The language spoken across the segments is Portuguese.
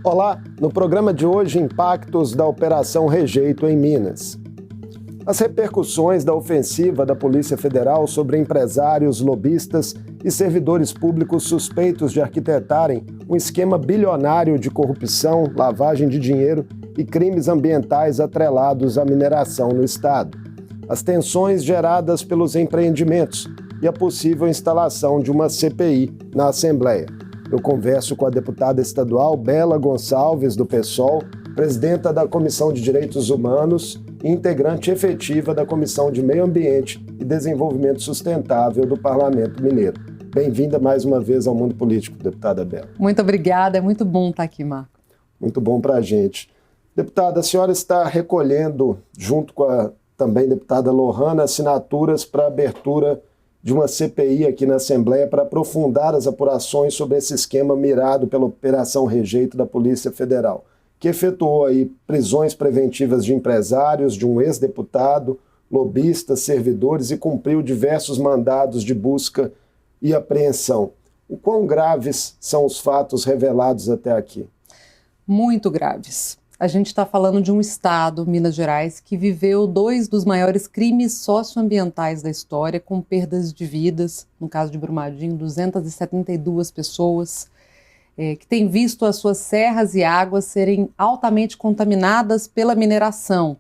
Olá, no programa de hoje, impactos da Operação Rejeito em Minas. As repercussões da ofensiva da Polícia Federal sobre empresários, lobistas e servidores públicos suspeitos de arquitetarem um esquema bilionário de corrupção, lavagem de dinheiro e crimes ambientais atrelados à mineração no Estado. As tensões geradas pelos empreendimentos e a possível instalação de uma CPI na Assembleia. Eu converso com a deputada estadual Bela Gonçalves, do PSOL, presidenta da Comissão de Direitos Humanos e integrante efetiva da Comissão de Meio Ambiente e Desenvolvimento Sustentável do Parlamento Mineiro. Bem-vinda mais uma vez ao Mundo Político, deputada Bela. Muito obrigada, é muito bom estar aqui, Marco. Muito bom para a gente. Deputada, a senhora está recolhendo, junto com a também deputada Lohana, assinaturas para a abertura de uma CPI aqui na Assembleia para aprofundar as apurações sobre esse esquema mirado pela Operação Rejeito da Polícia Federal, que efetuou aí prisões preventivas de empresários, de um ex-deputado, lobistas, servidores e cumpriu diversos mandados de busca e apreensão. O quão graves são os fatos revelados até aqui? Muito graves. A gente está falando de um estado, Minas Gerais, que viveu dois dos maiores crimes socioambientais da história, com perdas de vidas, no caso de Brumadinho, 272 pessoas, que tem visto as suas serras e águas serem altamente contaminadas pela mineração.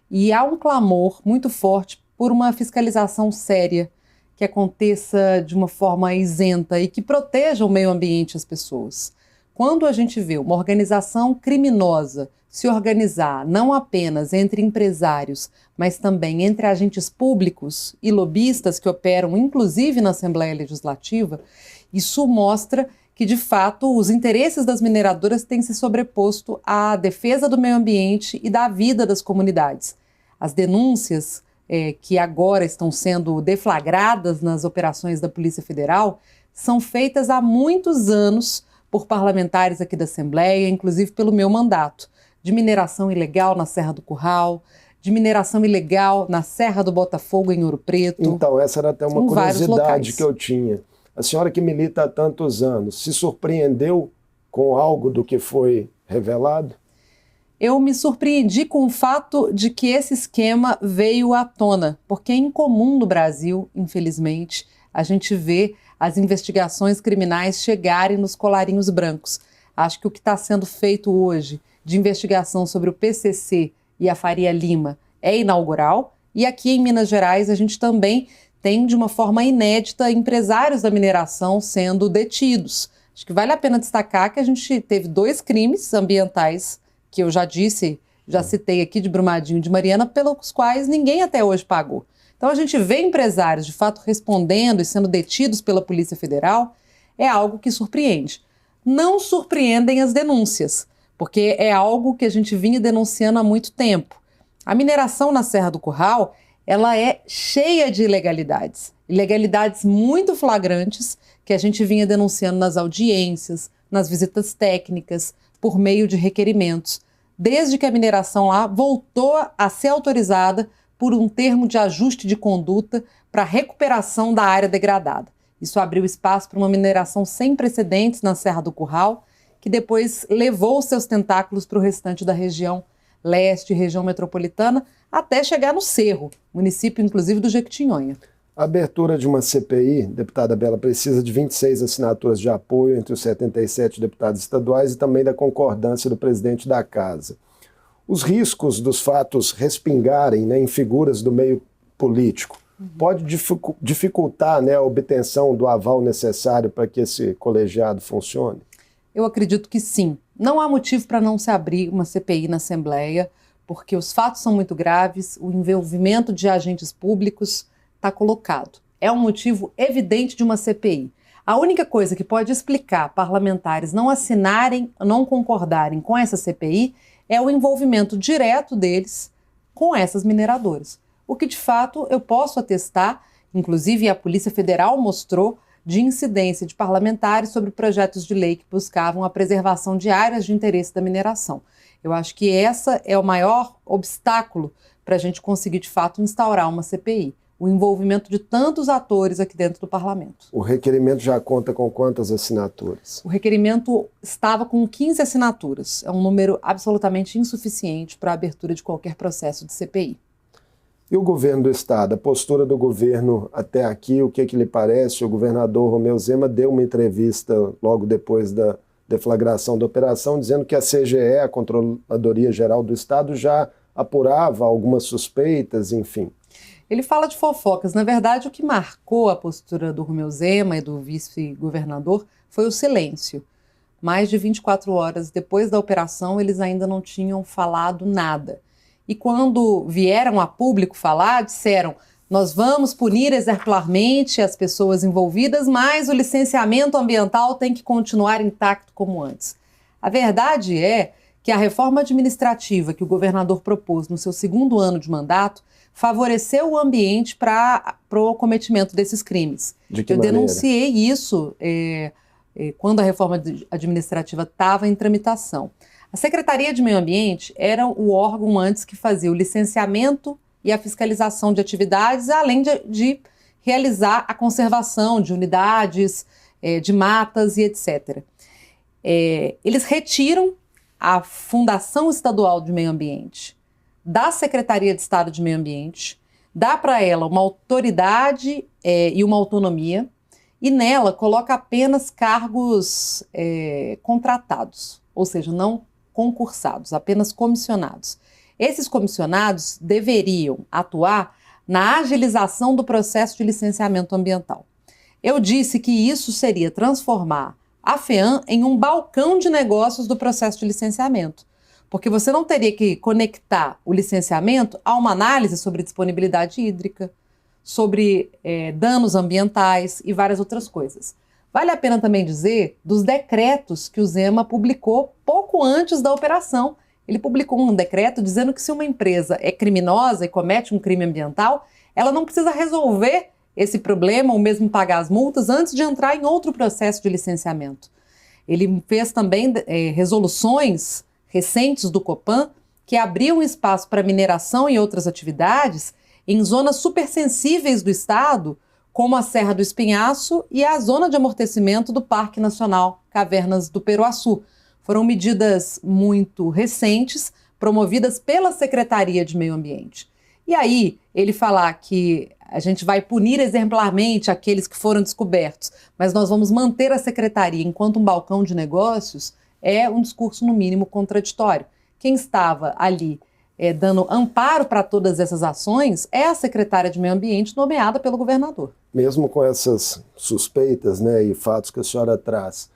E há um clamor muito forte por uma fiscalização séria, que aconteça de uma forma isenta e que proteja o meio ambiente e as pessoas. Quando a gente vê uma organização criminosa se organizar não apenas entre empresários, mas também entre agentes públicos e lobistas que operam inclusive na Assembleia Legislativa, isso mostra que, de fato, os interesses das mineradoras têm se sobreposto à defesa do meio ambiente e da vida das comunidades. As denúncias que agora estão sendo deflagradas nas operações da Polícia Federal são feitas há muitos anos por parlamentares aqui da Assembleia, inclusive pelo meu mandato, de mineração ilegal na Serra do Curral, de mineração ilegal na Serra do Botafogo, em Ouro Preto. Então, essa era até uma São curiosidade que eu tinha. A senhora que milita há tantos anos, se surpreendeu com algo do que foi revelado? Eu me surpreendi com o fato de que esse esquema veio à tona, porque é incomum no Brasil, infelizmente, a gente vê as investigações criminais chegarem nos colarinhos brancos. Acho que o que está sendo feito hoje de investigação sobre o PCC e a Faria Lima é inaugural, e aqui em Minas Gerais a gente também tem, de uma forma inédita, empresários da mineração sendo detidos. Acho que vale a pena destacar que a gente teve 2 crimes ambientais, que eu já disse, já citei aqui, de Brumadinho e de Mariana, pelos quais ninguém até hoje pagou. Então a gente vê empresários de fato respondendo e sendo detidos pela Polícia Federal, é algo que surpreende. Não surpreendem as denúncias, porque é algo que a gente vinha denunciando há muito tempo. A mineração na Serra do Curral, ela é cheia de ilegalidades. Ilegalidades muito flagrantes que a gente vinha denunciando nas audiências, nas visitas técnicas, por meio de requerimentos, desde que a mineração lá voltou a ser autorizada por um termo de ajuste de conduta para recuperação da área degradada. Isso abriu espaço para uma mineração sem precedentes na Serra do Curral, que depois levou seus tentáculos para o restante da região leste, região metropolitana, até chegar no Cerro, município inclusive do Jequitinhonha. A abertura de uma CPI, deputada Bela, precisa de 26 assinaturas de apoio entre os 77 deputados estaduais e também da concordância do presidente da Casa. Os riscos dos fatos respingarem, em figuras do meio político pode dificultar, a obtenção do aval necessário para que esse colegiado funcione? Eu acredito que sim. Não há motivo para não se abrir uma CPI na Assembleia, porque os fatos são muito graves, o envolvimento de agentes públicos está colocado. É um motivo evidente de uma CPI. A única coisa que pode explicar parlamentares não assinarem, não concordarem com essa CPI é o envolvimento direto deles com essas mineradoras. O que, de fato, eu posso atestar, inclusive a Polícia Federal mostrou, de incidência de parlamentares sobre projetos de lei que buscavam a preservação de áreas de interesse da mineração. Eu acho que essa é o maior obstáculo para a gente conseguir, de fato, instaurar uma CPI. o envolvimento de tantos atores aqui dentro do parlamento. O requerimento já conta com quantas assinaturas? O requerimento estava com 15 assinaturas. É um número absolutamente insuficiente para a abertura de qualquer processo de CPI. E o governo do Estado? A postura do governo até aqui, o que lhe parece? O governador Romeu Zema deu uma entrevista logo depois da deflagração da operação, dizendo que a CGE, a Controladoria Geral do Estado, já apurava algumas suspeitas, enfim. Ele fala de fofocas. Na verdade, o que marcou a postura do Romeu Zema e do vice-governador foi o silêncio. Mais de 24 horas depois da operação, eles ainda não tinham falado nada. E quando vieram a público falar, disseram: nós vamos punir exemplarmente as pessoas envolvidas, mas o licenciamento ambiental tem que continuar intacto como antes. A verdade é que a reforma administrativa que o governador propôs no seu segundo ano de mandato favoreceu o ambiente para o cometimento desses crimes. De que Eu maneira? denunciei isso quando a reforma administrativa estava em tramitação. A Secretaria de Meio Ambiente era o órgão antes que fazia o licenciamento e a fiscalização de atividades, além de realizar a conservação de unidades, de matas e etc. Eles retiram a Fundação Estadual de Meio Ambiente da Secretaria de Estado de Meio Ambiente, dá para ela uma autoridade e uma autonomia, e nela coloca apenas cargos contratados, ou seja, não concursados, apenas comissionados. Esses comissionados deveriam atuar na agilização do processo de licenciamento ambiental. Eu disse que isso seria transformar a FEAM em um balcão de negócios do processo de licenciamento, porque você não teria que conectar o licenciamento a uma análise sobre disponibilidade hídrica, sobre danos ambientais e várias outras coisas. Vale a pena também dizer dos decretos que o Zema publicou pouco antes da operação. Ele publicou um decreto dizendo que se uma empresa é criminosa e comete um crime ambiental, ela não precisa resolver esse problema ou mesmo pagar as multas antes de entrar em outro processo de licenciamento. Ele fez também resoluções recentes do Copan que abriam espaço para mineração e outras atividades em zonas supersensíveis do estado, como a Serra do Espinhaço e a zona de amortecimento do Parque Nacional Cavernas do Peruaçu. Foram medidas muito recentes, promovidas pela Secretaria de Meio Ambiente. E aí, ele falar que a gente vai punir exemplarmente aqueles que foram descobertos, mas nós vamos manter a Secretaria enquanto um balcão de negócios, é um discurso, no mínimo, contraditório. Quem estava ali dando amparo para todas essas ações é a secretária de Meio Ambiente nomeada pelo governador. Mesmo com essas suspeitas, né, e fatos que a senhora traz,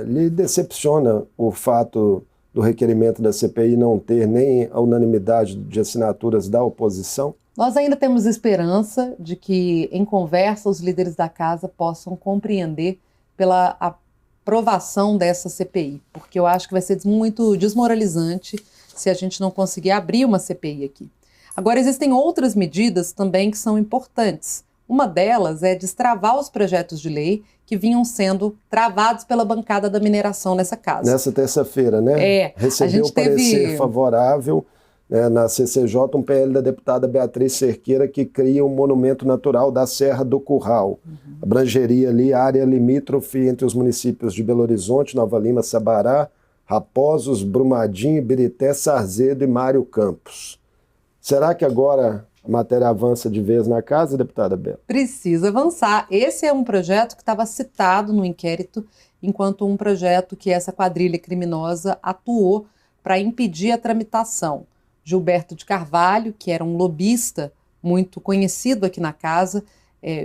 lhe decepciona o fato do requerimento da CPI não ter nem a unanimidade de assinaturas da oposição? Nós ainda temos esperança de que, em conversa, os líderes da casa possam compreender pela aprovação dessa CPI, porque eu acho que vai ser muito desmoralizante se a gente não conseguir abrir uma CPI aqui. Agora, existem outras medidas também que são importantes. Uma delas é destravar os projetos de lei que vinham sendo travados pela bancada da mineração nessa casa. Nessa terça-feira, né? Recebeu parecer favorável, né, na CCJ, um PL da deputada Beatriz Cerqueira que cria um monumento natural da Serra do Curral. Abrangeria ali a área limítrofe entre os municípios de Belo Horizonte, Nova Lima, Sabará, Raposos, Brumadinho, Ibirité, Sarzedo e Mário Campos. Será que agora a matéria avança de vez na casa, deputada Bela? Precisa avançar. Esse é um projeto que estava citado no inquérito enquanto um projeto que essa quadrilha criminosa atuou para impedir a tramitação. Gilberto de Carvalho, que era um lobista muito conhecido aqui na casa,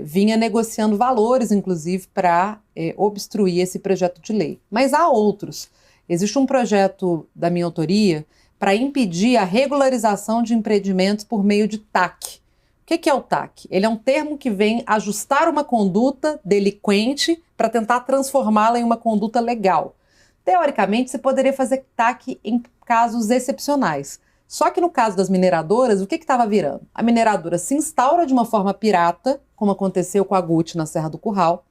vinha negociando valores, inclusive, para obstruir esse projeto de lei. Mas há outros. Existe um projeto da minha autoria para impedir a regularização de empreendimentos por meio de TAC. O que é o TAC? Ele é um termo que vem ajustar uma conduta delinquente para tentar transformá-la em uma conduta legal. Teoricamente, você poderia fazer TAC em casos excepcionais. Só que no caso das mineradoras, o que estava virando? A mineradora se instaura de uma forma pirata, como aconteceu com a Gucci na Serra do Curral.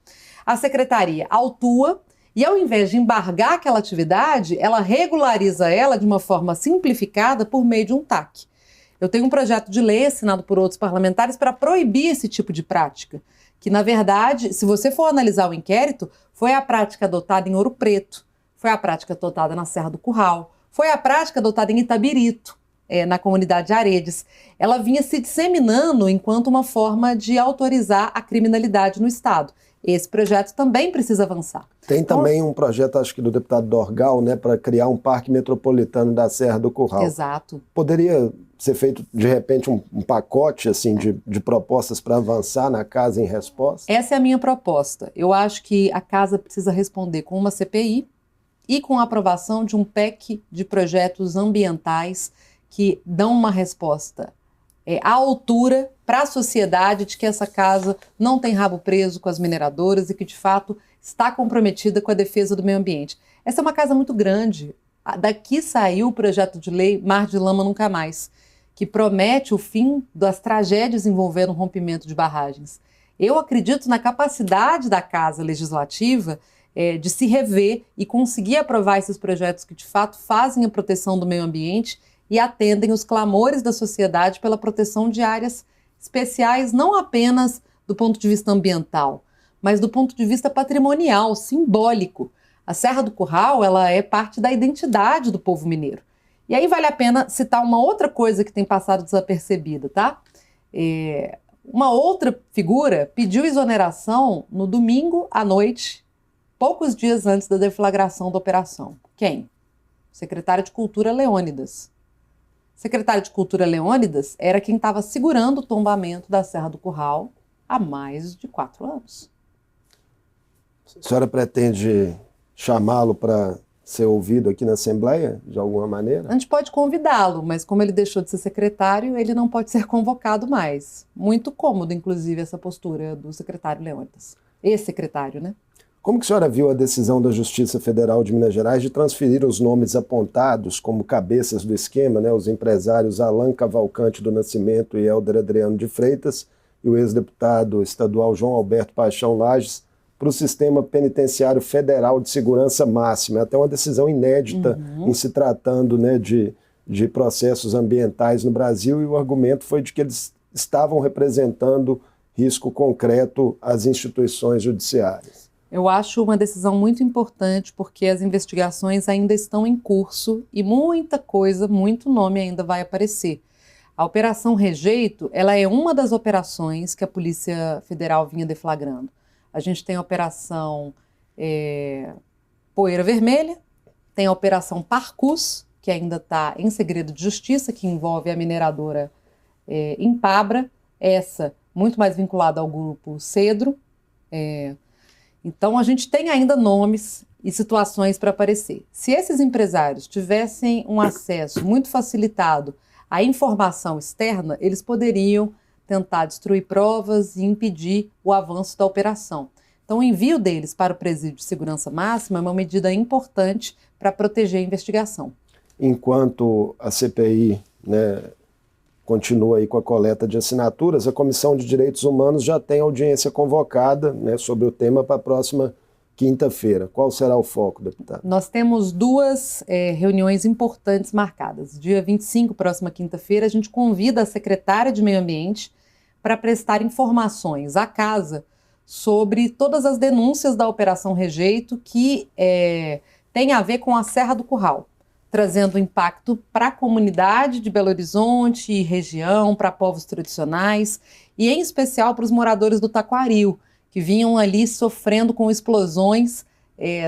A secretaria autua e, ao invés de embargar aquela atividade, ela regulariza ela de uma forma simplificada por meio de um TAC. Eu tenho um projeto de lei assinado por outros parlamentares para proibir esse tipo de prática, que, na verdade, se você for analisar o inquérito, foi a prática adotada em Ouro Preto, foi a prática adotada na Serra do Curral, foi a prática adotada em Itabirito, na comunidade de Aredes. Ela vinha se disseminando enquanto uma forma de autorizar a criminalidade no Estado. Esse projeto também precisa avançar. Tem também um projeto, acho que do deputado Dorgal, né, para criar um parque metropolitano da Serra do Curral. Exato. Poderia ser feito, de repente, um pacote assim, de propostas para avançar na casa em resposta? Essa é a minha proposta. Eu acho que a casa precisa responder com uma CPI e com a aprovação de um PEC de projetos ambientais que dão uma resposta à altura para a sociedade de que essa casa não tem rabo preso com as mineradoras e que, de fato, está comprometida com a defesa do meio ambiente. Essa é uma casa muito grande. Daqui saiu o projeto de lei Mar de Lama Nunca Mais, que promete o fim das tragédias envolvendo o rompimento de barragens. Eu acredito na capacidade da Casa Legislativa de se rever e conseguir aprovar esses projetos que, de fato, fazem a proteção do meio ambiente e atendem os clamores da sociedade pela proteção de áreas especiais, não apenas do ponto de vista ambiental, mas do ponto de vista patrimonial, simbólico. A Serra do Curral, ela é parte da identidade do povo mineiro. E aí vale a pena citar uma outra coisa que tem passado desapercebida, tá? Uma outra figura pediu exoneração no domingo à noite, poucos dias antes da deflagração da operação. Quem? O secretário de Cultura Leônidas. O secretário de Cultura Leônidas era quem estava segurando o tombamento da Serra do Curral há mais de 4 anos. A senhora pretende chamá-lo para ser ouvido aqui na Assembleia, de alguma maneira? A gente pode convidá-lo, mas como ele deixou de ser secretário, ele não pode ser convocado mais. Muito cômodo, inclusive, essa postura do secretário Leônidas. Ex-secretário, né? Como que a senhora viu a decisão da Justiça Federal de Minas Gerais de transferir os nomes apontados como cabeças do esquema, né, os empresários Alan Cavalcante do Nascimento e Helder Adriano de Freitas e o ex-deputado estadual João Alberto Paixão Lages para o Sistema Penitenciário Federal de Segurança Máxima? É até uma decisão inédita em se tratando, né, de processos ambientais no Brasil, e o argumento foi de que eles estavam representando risco concreto às instituições judiciárias. Eu acho uma decisão muito importante porque as investigações ainda estão em curso e muita coisa, muito nome ainda vai aparecer. A Operação Rejeito, ela é uma das operações que a Polícia Federal vinha deflagrando. A gente tem a Operação Poeira Vermelha, tem a Operação Parcus, que ainda está em segredo de justiça, que envolve a mineradora Impabra, essa muito mais vinculada ao grupo Cedro. Então, a gente tem ainda nomes e situações para aparecer. Se esses empresários tivessem um acesso muito facilitado à informação externa, eles poderiam tentar destruir provas e impedir o avanço da operação. Então, o envio deles para o Presídio de Segurança Máxima é uma medida importante para proteger a investigação. Enquanto a CPI, né, continua aí com a coleta de assinaturas, a Comissão de Direitos Humanos já tem audiência convocada, né, sobre o tema para a próxima quinta-feira. Qual será o foco, deputado? Nós temos 2 reuniões importantes marcadas. Dia 25, próxima quinta-feira, a gente convida a secretária de Meio Ambiente para prestar informações à casa sobre todas as denúncias da Operação Rejeito que tem a ver com a Serra do Curral, trazendo impacto para a comunidade de Belo Horizonte e região, para povos tradicionais e, em especial, para os moradores do Taquaril, que vinham ali sofrendo com explosões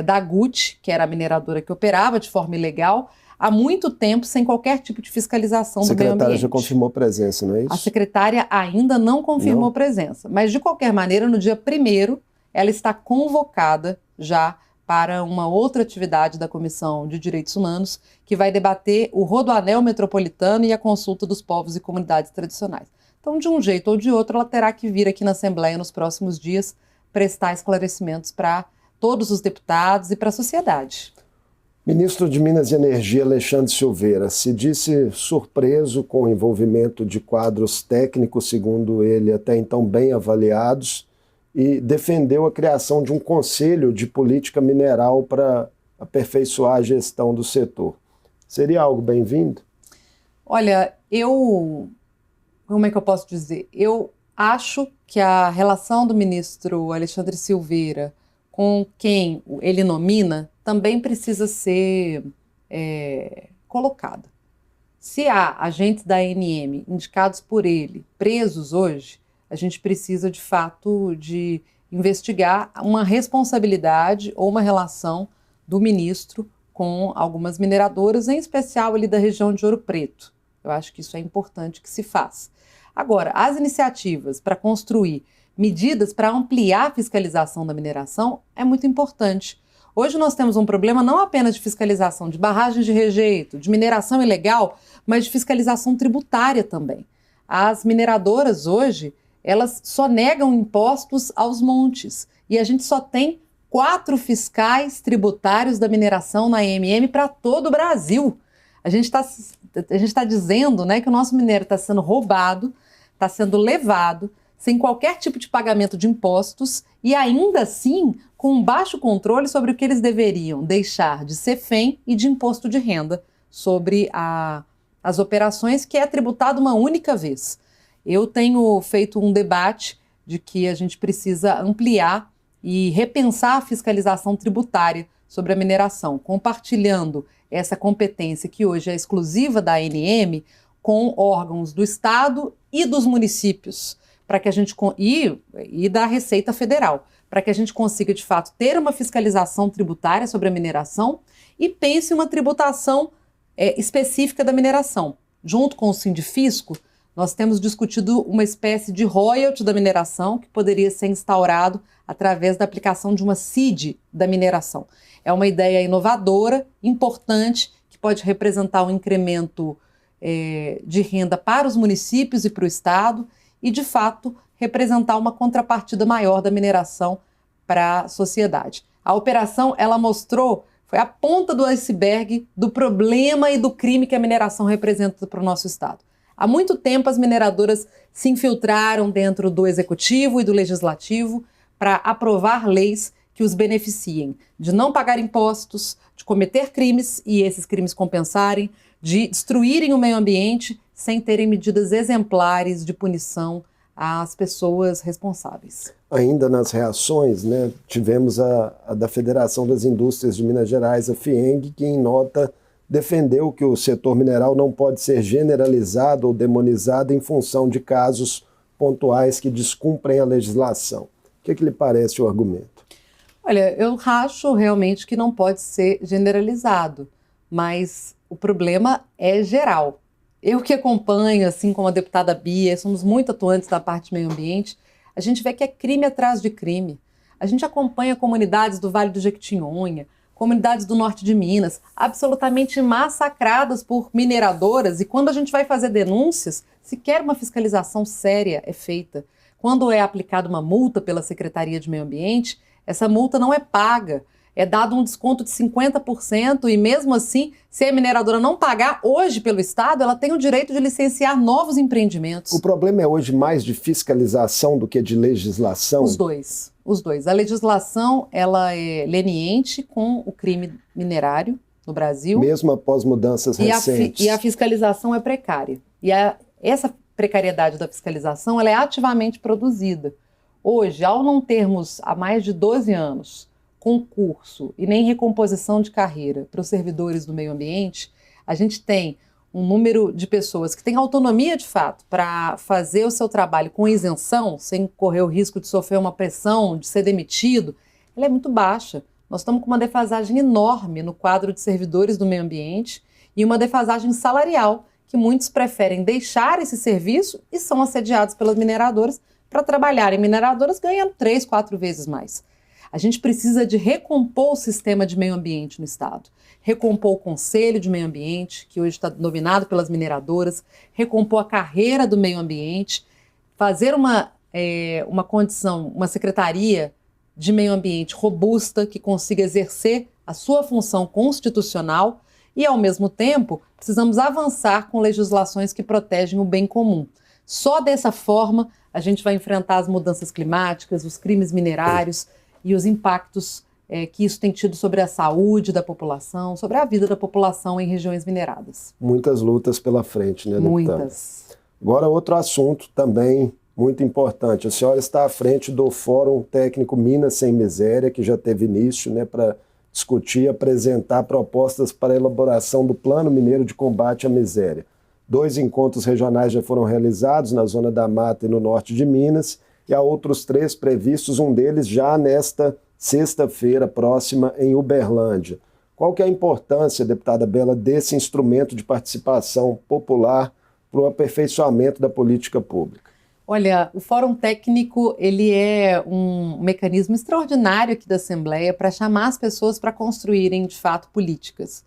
da GUT, que era a mineradora que operava de forma ilegal, há muito tempo, sem qualquer tipo de fiscalização do meio ambiente. A secretária já confirmou presença, não é isso? A secretária ainda não confirmou presença, mas, de qualquer maneira, no dia 1º, ela está convocada já para uma outra atividade da Comissão de Direitos Humanos, que vai debater o Rodoanel Metropolitano e a consulta dos povos e comunidades tradicionais. Então, de um jeito ou de outro, ela terá que vir aqui na Assembleia nos próximos dias prestar esclarecimentos para todos os deputados e para a sociedade. Ministro de Minas e Energia, Alexandre Silveira, se disse surpreso com o envolvimento de quadros técnicos, segundo ele, até então bem avaliados, e defendeu a criação de um conselho de política mineral para aperfeiçoar a gestão do setor. Seria algo bem-vindo? Olha, Como é que eu posso dizer? Eu acho que a relação do ministro Alexandre Silveira com quem ele nomina também precisa ser colocada. Se há agentes da ANM indicados por ele presos hoje, a gente precisa, de fato, de investigar uma responsabilidade ou uma relação do ministro com algumas mineradoras, em especial ali da região de Ouro Preto. Eu acho que isso é importante que se faça. Agora, as iniciativas para construir medidas para ampliar a fiscalização da mineração é muito importante. Hoje nós temos um problema não apenas de fiscalização de barragens de rejeito, de mineração ilegal, mas de fiscalização tributária também. As mineradoras hoje, elas só negam impostos aos montes e a gente só tem 4 fiscais tributários da mineração na AMM para todo o Brasil. A gente está dizendo, né, que o nosso minério está sendo roubado, está sendo levado, sem qualquer tipo de pagamento de impostos e ainda assim com um baixo controle sobre o que eles deveriam deixar de CEFEM e de imposto de renda sobre as operações, que é tributado uma única vez. Eu tenho feito um debate de que a gente precisa ampliar e repensar a fiscalização tributária sobre a mineração, compartilhando essa competência que hoje é exclusiva da ANM com órgãos do Estado e dos municípios, para que a gente e da Receita Federal, para que a gente consiga, de fato, ter uma fiscalização tributária sobre a mineração e pense uma tributação específica da mineração. Junto com o Sindifisco, nós temos discutido uma espécie de royalty da mineração que poderia ser instaurado através da aplicação de uma CID da mineração. É uma ideia inovadora, importante, que pode representar um incremento de renda para os municípios e para o Estado e, de fato, representar uma contrapartida maior da mineração para a sociedade. A operação, ela mostrou, foi a ponta do iceberg do problema e do crime que a mineração representa para o nosso Estado. Há muito tempo as mineradoras se infiltraram dentro do Executivo e do Legislativo para aprovar leis que os beneficiem de não pagar impostos, de cometer crimes e esses crimes compensarem, de destruírem o meio ambiente sem terem medidas exemplares de punição às pessoas responsáveis. Ainda nas reações, né, tivemos a da Federação das Indústrias de Minas Gerais, a FIENG, que em nota defendeu que o setor mineral não pode ser generalizado ou demonizado em função de casos pontuais que descumprem a legislação. O que lhe parece o argumento? Olha, eu acho realmente que não pode ser generalizado, mas o problema é geral. Eu que acompanho, assim como a deputada Bia, somos muito atuantes na parte de meio ambiente, a gente vê que é crime atrás de crime. A gente acompanha comunidades do Vale do Jequitinhonha, comunidades do norte de Minas, absolutamente massacradas por mineradoras, e quando a gente vai fazer denúncias, sequer uma fiscalização séria é feita. Quando é aplicada uma multa pela Secretaria de Meio Ambiente, essa multa não é paga, é dado um desconto de 50% e mesmo assim, se a mineradora não pagar hoje pelo Estado, ela tem o direito de licenciar novos empreendimentos. O problema é hoje mais de fiscalização do que de legislação? Os dois. A legislação, ela é leniente com o crime minerário no Brasil. Mesmo após mudanças recentes. E a fiscalização é precária. Essa precariedade da fiscalização, ela é ativamente produzida. Hoje, ao não termos há mais de 12 anos concurso e nem recomposição de carreira para os servidores do meio ambiente, a gente tem um número de pessoas que têm autonomia de fato para fazer o seu trabalho com isenção, sem correr o risco de sofrer uma pressão, de ser demitido, ela é muito baixa. Nós estamos com uma defasagem enorme no quadro de servidores do meio ambiente e uma defasagem salarial, que muitos preferem deixar esse serviço e são assediados pelas mineradoras para trabalhar em mineradoras ganhando 3, 4 vezes mais. A gente precisa de recompor o sistema de meio ambiente no Estado, recompor o Conselho de Meio Ambiente, que hoje está dominado pelas mineradoras, recompor a carreira do meio ambiente, fazer uma condição, uma secretaria de meio ambiente robusta, que consiga exercer a sua função constitucional e, ao mesmo tempo, precisamos avançar com legislações que protegem o bem comum. Só dessa forma a gente vai enfrentar as mudanças climáticas, os crimes minerários e os impactos que isso tem tido sobre a saúde da população, sobre a vida da população em regiões mineradas. Muitas lutas pela frente, né, deputada? Muitas. Agora, outro assunto também muito importante. A senhora está à frente do Fórum Técnico Minas Sem Miséria, que já teve início, né, para discutir e apresentar propostas para a elaboração do Plano Mineiro de Combate à Miséria. 2 encontros regionais já foram realizados na Zona da Mata e no norte de Minas, e há outros 3 previstos, um deles já nesta sexta-feira próxima em Uberlândia. Qual que é a importância, deputada Bela, desse instrumento de participação popular para o aperfeiçoamento da política pública? Olha, o Fórum Técnico, ele é um mecanismo extraordinário aqui da Assembleia para chamar as pessoas para construírem, de fato, políticas.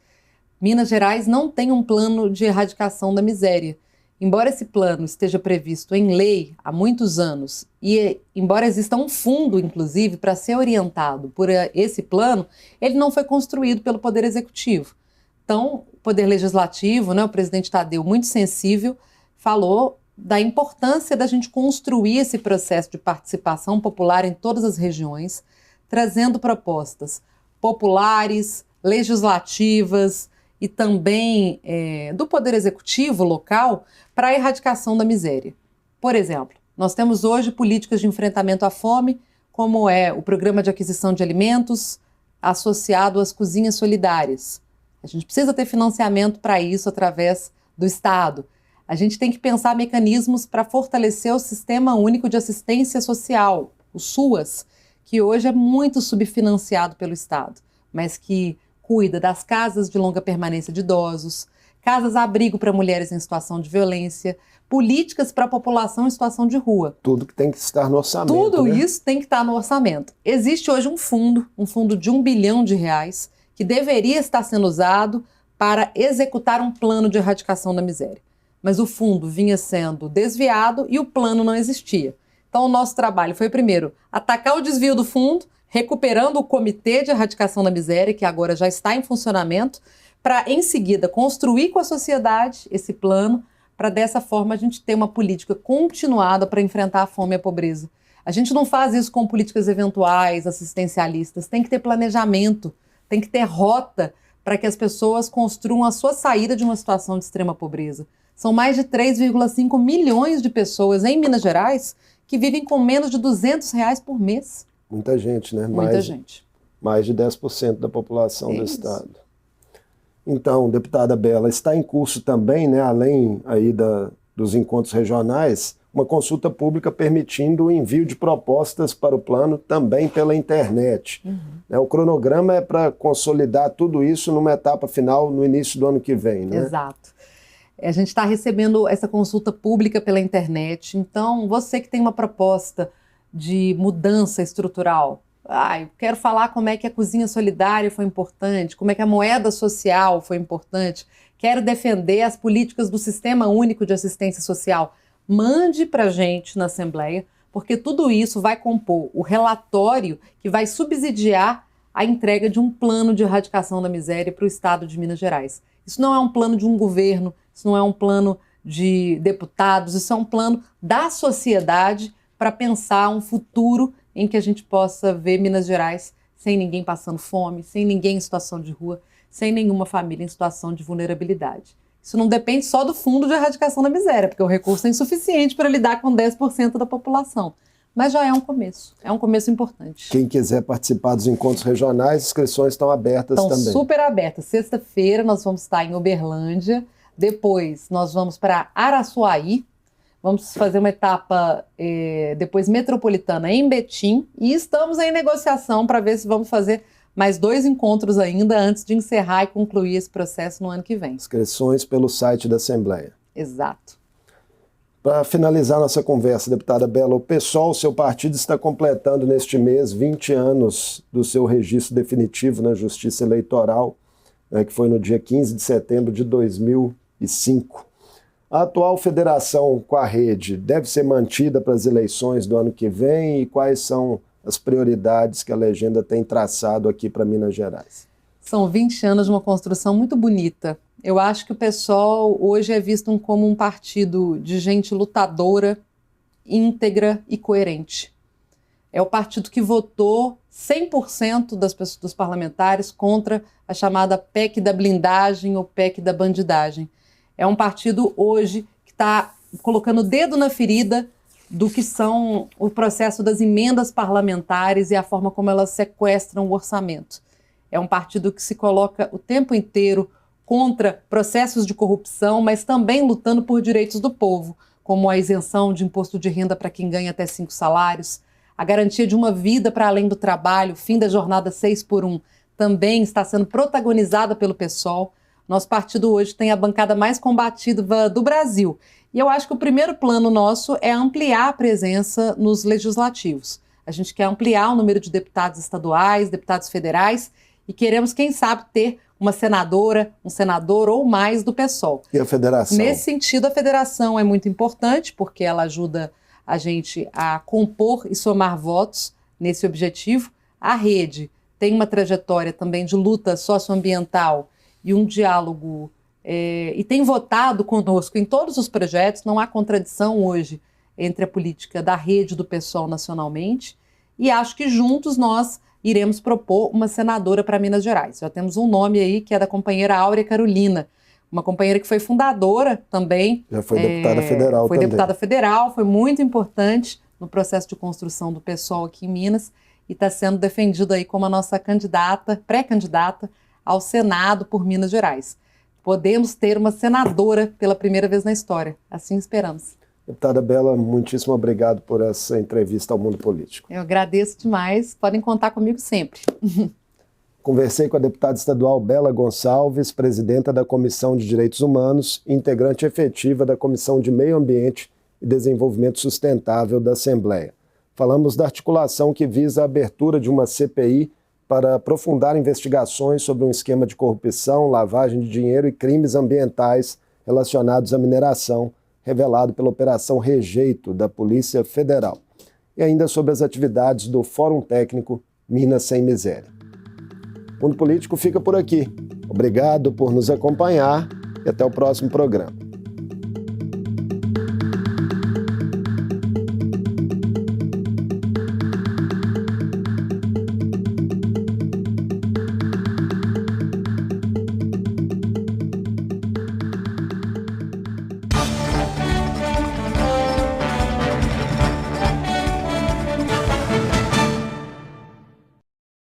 Minas Gerais não tem um plano de erradicação da miséria. Embora esse plano esteja previsto em lei há muitos anos e embora exista um fundo, inclusive, para ser orientado por esse plano, ele não foi construído pelo Poder Executivo. Então, o Poder Legislativo, né, o presidente Tadeu, muito sensível, falou da importância da gente construir esse processo de participação popular em todas as regiões, trazendo propostas populares, legislativas e também do Poder Executivo local para a erradicação da miséria. Por exemplo, nós temos hoje políticas de enfrentamento à fome, como é o Programa de Aquisição de Alimentos associado às cozinhas solidárias. A gente precisa ter financiamento para isso através do Estado. A gente tem que pensar mecanismos para fortalecer o Sistema Único de Assistência Social, o SUAS, que hoje é muito subfinanciado pelo Estado, mas que cuida das casas de longa permanência de idosos, casas-abrigo para mulheres em situação de violência, políticas para a população em situação de rua. Tudo que tem que estar no orçamento. Tudo, né? Isso tem que estar no orçamento. Existe hoje um fundo de R$1 bilhão, que deveria estar sendo usado para executar um plano de erradicação da miséria. Mas o fundo vinha sendo desviado e o plano não existia. Então o nosso trabalho foi, primeiro, atacar o desvio do fundo, recuperando o Comitê de Erradicação da Miséria, que agora já está em funcionamento, para, em seguida, construir com a sociedade esse plano, para dessa forma a gente ter uma política continuada para enfrentar a fome e a pobreza. A gente não faz isso com políticas eventuais, assistencialistas, tem que ter planejamento, tem que ter rota para que as pessoas construam a sua saída de uma situação de extrema pobreza. São mais de 3,5 milhões de pessoas em Minas Gerais que vivem com menos de R$200 por mês. Muita gente, né? Muita gente. Mais de 10% da população do isso. estado. Então, deputada Bela, está em curso também, né, além aí dos encontros regionais, uma consulta pública permitindo o envio de propostas para o plano também pela internet. O cronograma é para consolidar tudo isso numa etapa final no início do ano que vem, né? Exato. A gente está recebendo essa consulta pública pela internet, então você que tem uma proposta de mudança estrutural, eu quero falar como é que a cozinha solidária foi importante, como é que a moeda social foi importante, quero defender as políticas do Sistema Único de Assistência Social, mande para a gente na Assembleia, porque tudo isso vai compor o relatório que vai subsidiar a entrega de um plano de erradicação da miséria para o estado de Minas Gerais. Isso não é um plano de um governo, isso não é um plano de deputados, isso é um plano da sociedade para pensar um futuro em que a gente possa ver Minas Gerais sem ninguém passando fome, sem ninguém em situação de rua, sem nenhuma família em situação de vulnerabilidade. Isso não depende só do Fundo de Erradicação da Miséria, porque o recurso é insuficiente para lidar com 10% da população. Mas já é um começo importante. Quem quiser participar dos encontros regionais, inscrições estão abertas também. Estão super abertas. Sexta-feira nós vamos estar em Uberlândia, depois nós vamos para Araçuaí, vamos fazer uma etapa depois metropolitana em Betim e estamos em negociação para ver se vamos fazer mais 2 encontros ainda antes de encerrar e concluir esse processo no ano que vem. Inscrições pelo site da Assembleia. Exato. Para finalizar nossa conversa, deputada Bela, o PSOL, seu partido, está completando neste mês 20 anos do seu registro definitivo na Justiça Eleitoral, que foi no dia 15 de setembro de 2005. A atual federação com a rede deve ser mantida para as eleições do ano que vem e quais são as prioridades que a legenda tem traçado aqui para Minas Gerais? São 20 anos de uma construção muito bonita. Eu acho que o PSOL hoje é visto como um partido de gente lutadora, íntegra e coerente. é o partido que votou 100% dos parlamentares contra a chamada PEC da blindagem ou PEC da bandidagem. É um partido hoje que está colocando o dedo na ferida do que são o processo das emendas parlamentares e a forma como elas sequestram o orçamento. É um partido que se coloca o tempo inteiro contra processos de corrupção, mas também lutando por direitos do povo, como a isenção de imposto de renda para quem ganha até 5 salários, a garantia de uma vida para além do trabalho, o fim da jornada 6x1, também está sendo protagonizada pelo PSOL. Nosso partido hoje tem a bancada mais combativa do Brasil. E eu acho que o primeiro plano nosso é ampliar a presença nos legislativos. A gente quer ampliar o número de deputados estaduais, deputados federais, e queremos, quem sabe, ter uma senadora, um senador ou mais do PSOL. E a federação? Nesse sentido, a federação é muito importante, porque ela ajuda a gente a compor e somar votos nesse objetivo. A rede tem uma trajetória também de luta socioambiental e um diálogo, e tem votado conosco em todos os projetos. Não há contradição hoje entre a política da rede e do PSOL nacionalmente, e acho que juntos nós iremos propor uma senadora para Minas Gerais. Já temos um nome aí, que é da companheira Áurea Carolina, uma companheira que foi fundadora também. Já foi deputada federal foi também. Deputada federal, foi muito importante no processo de construção do PSOL aqui em Minas e está sendo defendida aí como a nossa candidata, pré-candidata ao Senado por Minas Gerais. Podemos ter uma senadora pela primeira vez na história, assim esperamos. Deputada Bela, muitíssimo obrigado por essa entrevista ao Mundo Político. Eu agradeço demais, podem contar comigo sempre. Conversei com a deputada estadual Bela Gonçalves, presidenta da Comissão de Direitos Humanos e integrante efetiva da Comissão de Meio Ambiente e Desenvolvimento Sustentável da Assembleia. Falamos da articulação que visa a abertura de uma CPI para aprofundar investigações sobre um esquema de corrupção, lavagem de dinheiro e crimes ambientais relacionados à mineração, revelado pela Operação Rejeito da Polícia Federal. E ainda sobre as atividades do Fórum Técnico Minas Sem Miséria. O Mundo Político fica por aqui. Obrigado por nos acompanhar e até o próximo programa.